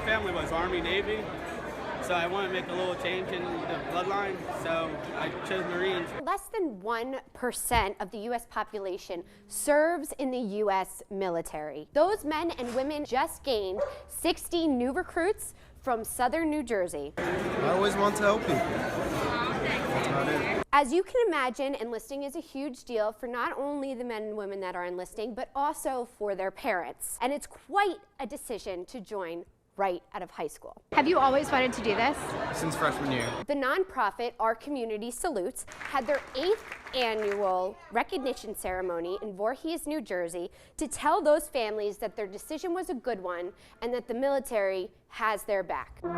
family was Army, Navy, so I want to make a little change in the bloodline, so I chose Marines. Less than 1% of the U.S. population serves in the U.S. military. Those men and women just gained 60 new recruits from southern New Jersey. I always want to help people. That's about it. As you can imagine, enlisting is a huge deal for not only the men and women that are enlisting, but also for their parents. And it's quite a decision to join right out of high school. Have you always wanted to do this? Since freshman year. The nonprofit Our Community Salutes had their 8th annual recognition ceremony in Voorhees, New Jersey, to tell those families that their decision was a good one and that the military has their back. The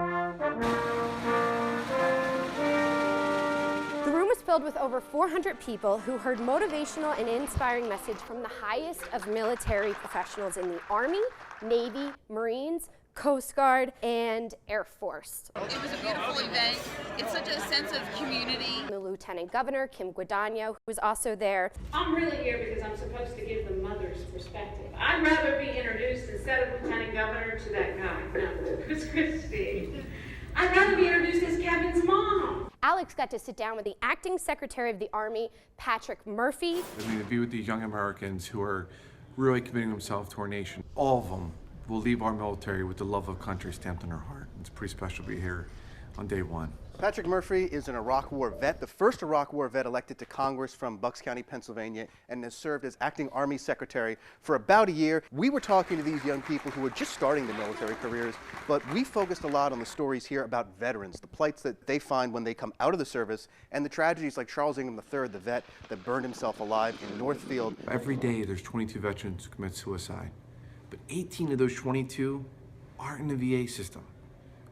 room was filled with over 400 people who heard motivational and inspiring message from the highest of military professionals in the Army, Navy, Marines, Coast Guard, and Air Force. It was a beautiful event. It's such a sense of community. The Lieutenant Governor, Kim Guadagno, was also there. I'm really here because I'm supposed to give the mother's perspective. I'd rather be introduced instead of Lieutenant Governor to that guy. No, it's Christy. I'd rather be introduced as Kevin's mom. Alex got to sit down with the acting Secretary of the Army, Patrick Murphy. I mean, to be with these young Americans who are really committing themselves to our nation. All of them will leave our military with the love of country stamped on their heart. It's pretty special to be here on day one. Patrick Murphy is an Iraq War vet, the first Iraq War vet elected to Congress from Bucks County, Pennsylvania, and has served as acting Army Secretary for about a year. We were talking to these young people who were just starting their military careers, but we focused a lot on the stories here about veterans, the plights that they find when they come out of the service, and the tragedies like Charles Ingram III, the vet that burned himself alive in Northfield. Every day there's 22 veterans who commit suicide, but 18 of those 22 aren't in the VA system.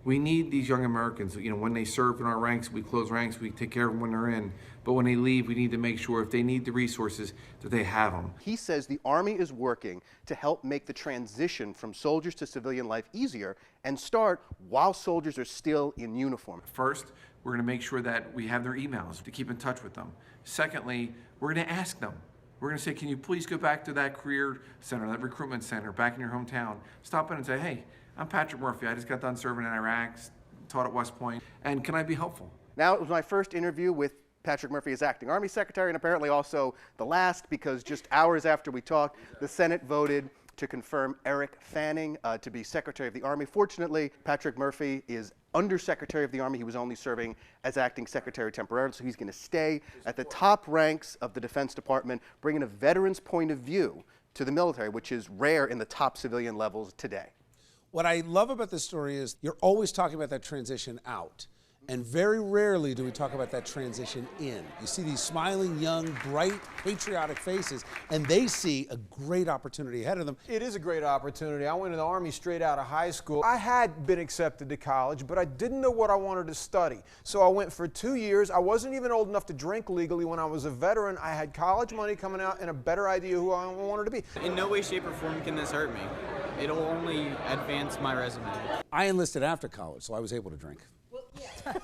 We need these young Americans, you know, when they serve in our ranks, we close ranks, we take care of them when they're in. But when they leave, we need to make sure if they need the resources that they have them. He says the Army is working to help make the transition from soldiers to civilian life easier and start while soldiers are still in uniform. First, we're going to make sure that we have their emails to keep in touch with them. Secondly, we're going to ask them. We're going to say, can you please go back to that career center, that recruitment center back in your hometown? Stop in and say, hey, I'm Patrick Murphy. I just got done serving in Iraq, taught at West Point, and can I be helpful? Now, it was my first interview with Patrick Murphy as acting Army Secretary, and apparently also the last, because just hours after we talked, the Senate voted to confirm Eric Fanning to be Secretary of the Army. Fortunately, Patrick Murphy is Under Secretary of the Army. He was only serving as acting Secretary temporarily, so he's going to stay at the top ranks of the Defense Department, bringing a veteran's point of view to the military, which is rare in the top civilian levels today. What I love about this story is you're always talking about that transition out. And very rarely do we talk about that transition in. You see these smiling, young, bright, patriotic faces, and they see a great opportunity ahead of them. It is a great opportunity. I went in the Army straight out of high school. I had been accepted to college, but I didn't know what I wanted to study. So I went for 2 years. I wasn't even old enough to drink legally when I was a veteran. I had college money coming out and a better idea who I wanted to be. In no way, shape, or form can this hurt me. It'll only advance my resume. I enlisted after college, so I was able to drink. Well, yeah.